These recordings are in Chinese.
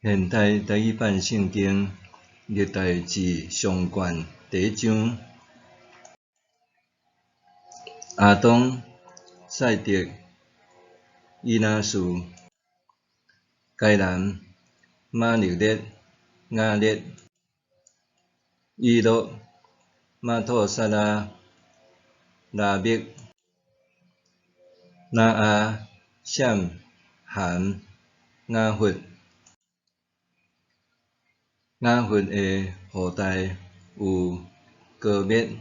现代台语版圣经历代志上卷第一章，亚当、赛德、以拿士、该人、马勒列、亚列、以诺、马土撒拉、拉密、拿阿、闪、含、雅弗。雅弗的后代有哥灭、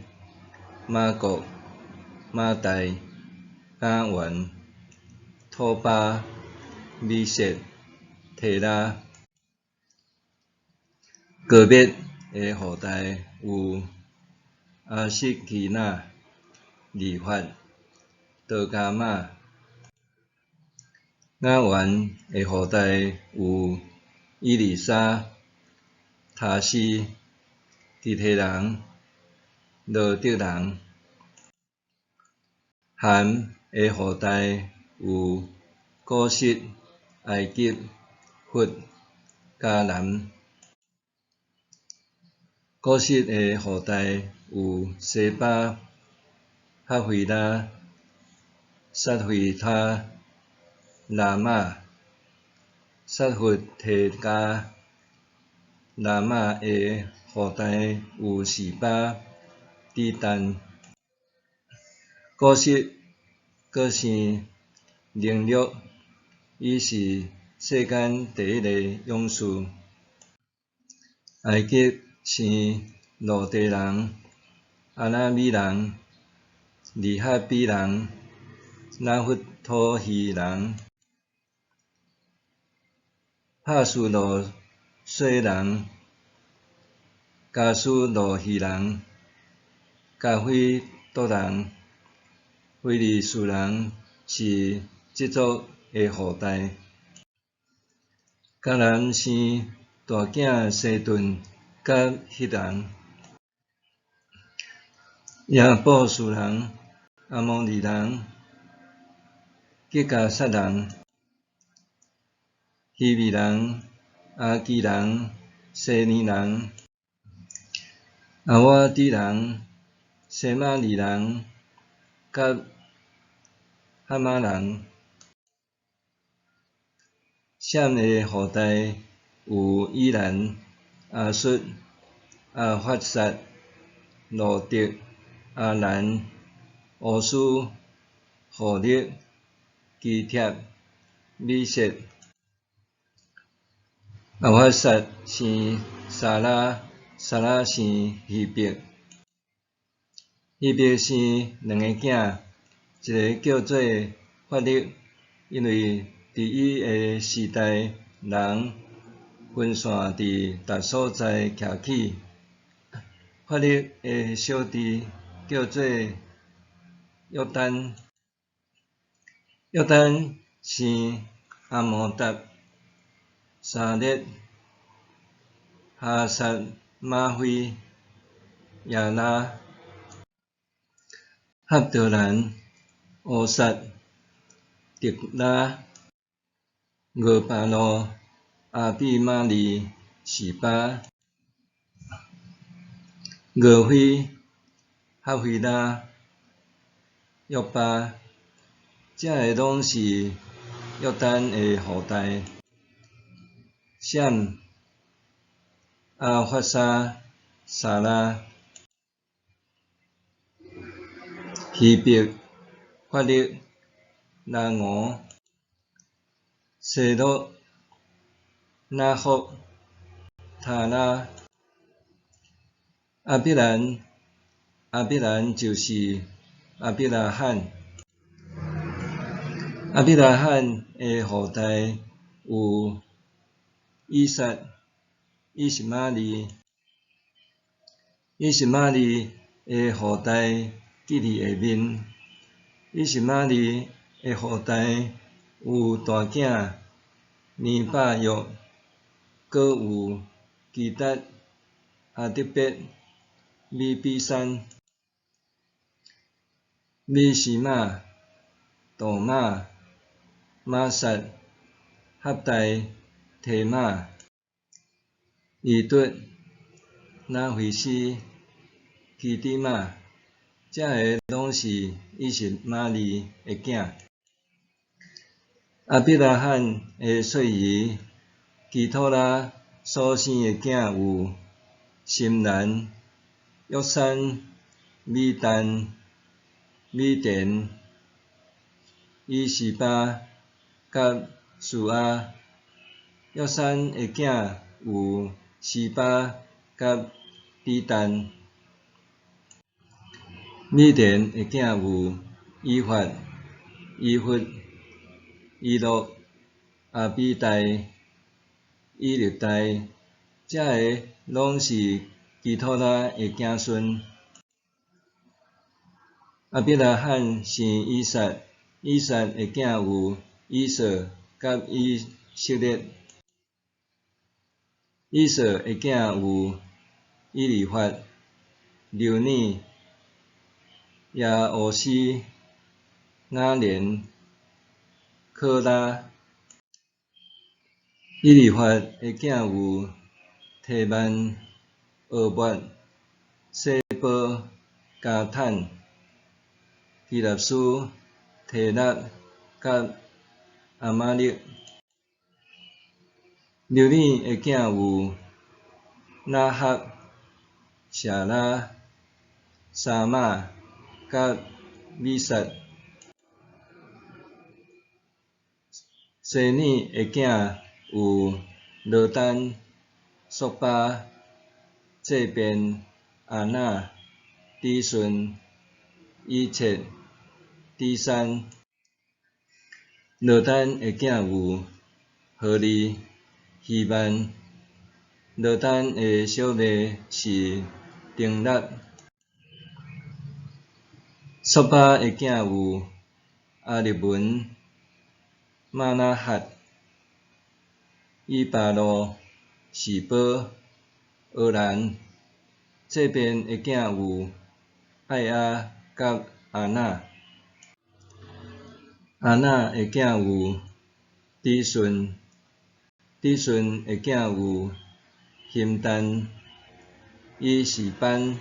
马国、马代、雅原、土巴、米色、提拉。哥灭的后代有阿瑟基纳、利法、多加玛。雅原的后代有以利沙、他斯、基提人、罗德人。含的后代有古实、埃及、弗、迦南。古实的后代有西巴、哈菲拉、撒菲他、拉玛、撒弗提加。拉玛的后代有示巴、底但。古实佫生宁录，伊是世间第一个勇士。埃及生路地人、阿拉米人、利哈比人、拿弗托希人、帕苏罗燧人、加苏罗希人、加菲多人。非利士人是这族的后代。迦南生大囝西顿甲希人。亚布斯人、阿摩利人、吉加撒人、希未人、阿基人、西尼人、阿瓦底人、西马利人、甲哈马人。闪的后代有以兰、阿述、阿法萨、罗德、阿兰、乌斯、户勒、基帖、米色。阿法萨生撒拉，撒拉生希伯。希伯生两个囝，一个叫做法勒，因为伫伊的时代，人分散伫逐所在徛起。法勒的小弟叫做约旦，约旦生阿摩达、沙列、哈萨马菲、亚拉、哈德兰、乌萨、特拉、俄巴路、阿比马利、示巴、俄菲、哈菲拉、约巴，这个拢是约旦的后代。闪、阿法沙、撒拉、希伯、法勒、拉俄、西罗、拿霍、塔拉、阿比兰。阿比兰就是阿比拉罕。阿比拉罕的后代有以撒、以实玛利。以实玛利的后代记伫下面。以实玛利的后代有大囝尼巴约，阁有基达、阿得伯、米比山、米西玛、杜玛、玛撒、哈代、提玛。伊顿、那菲斯、基底玛，这个拢是伊实玛利的囝。阿伯拉罕的细儿基托拉所生的囝有心兰、约山、米但、米田、以示巴、甲苏阿。约山的囝有示巴、甲比但。米田的囝有以法、以弗、以诺、阿比代、以利代，这个拢是基托拉的子孙。阿伯拉罕生以撒，以撒的囝有以扫甲以色列。以扫的囝有以利法、流尼、亚俄斯、雅莲、科拉。以利法的囝有提曼、俄末、西波、加坦、希纳斯、提勒、甲阿玛力。流尼的囝有那哈、舍拉、沙玛、甲米撒。西尼的囝有罗丹、索巴、这边、阿那、底顺、以切、底山。罗丹的囝有何利、希曼。罗丹的小妹是丁勒。索巴的囝有阿利文、玛那哈、以巴路、示波、俄兰。这边的囝有爱亚甲阿那。阿那的囝有底顺。底顺的囝有希但、以示班、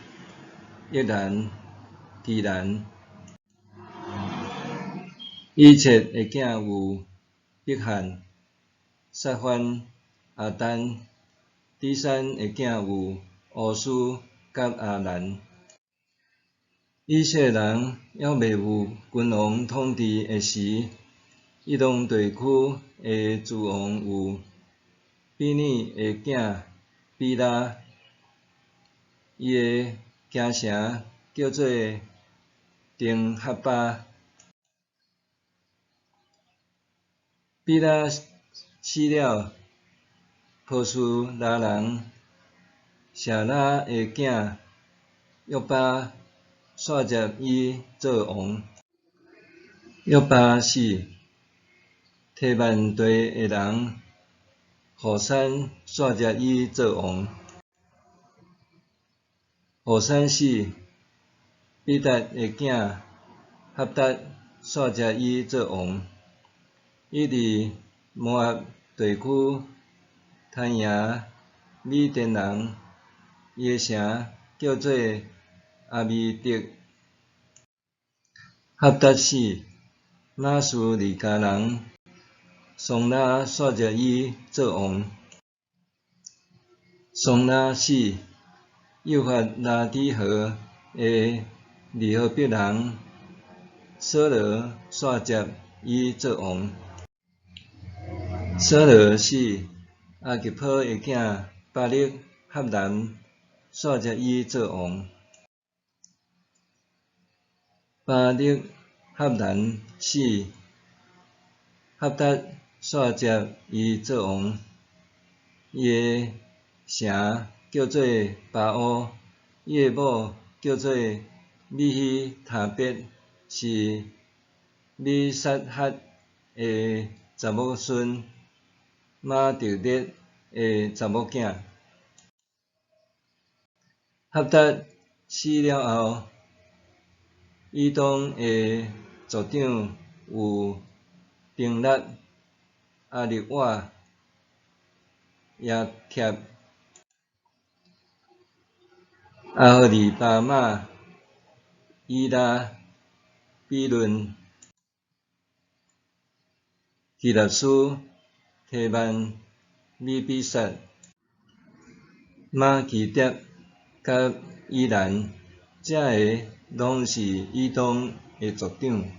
约兰、基兰。以切的囝有约翰、撒番、阿丹。底山的囝有乌斯甲阿兰。以色列人还未有君王统治的时，以东地区的诸王有比尼的囝比拉，伊的京城叫做丁哈巴。比拉死了，波斯拉人舍拉的囝约巴煞接伊做王。约巴死，提曼地的人何珊煞接伊做王。何珊死，比达的囝哈达煞接伊做王。伊伫摩押地区摊赢米甸人，伊的城叫做阿米德。哈达死，马苏利加人松拉煞接伊做王。松拉死，幼发拉底河的利河别人索罗煞接伊做王。索罗死，阿吉坡的囝巴力哈南煞接伊做王。巴力哈南死，哈达煞接伊做王。伊的城叫做巴乌，伊的某叫做米希塔别，是米撒哈的查某孙。马特列的查某囝。哈达死了后，以东的族长有丁勒、阿利瓦、亚帖。阿荷里巴马、伊拉、比伦、希腊斯、提曼、米比萨、马其迭甲伊兰，这个拢是以东的族长。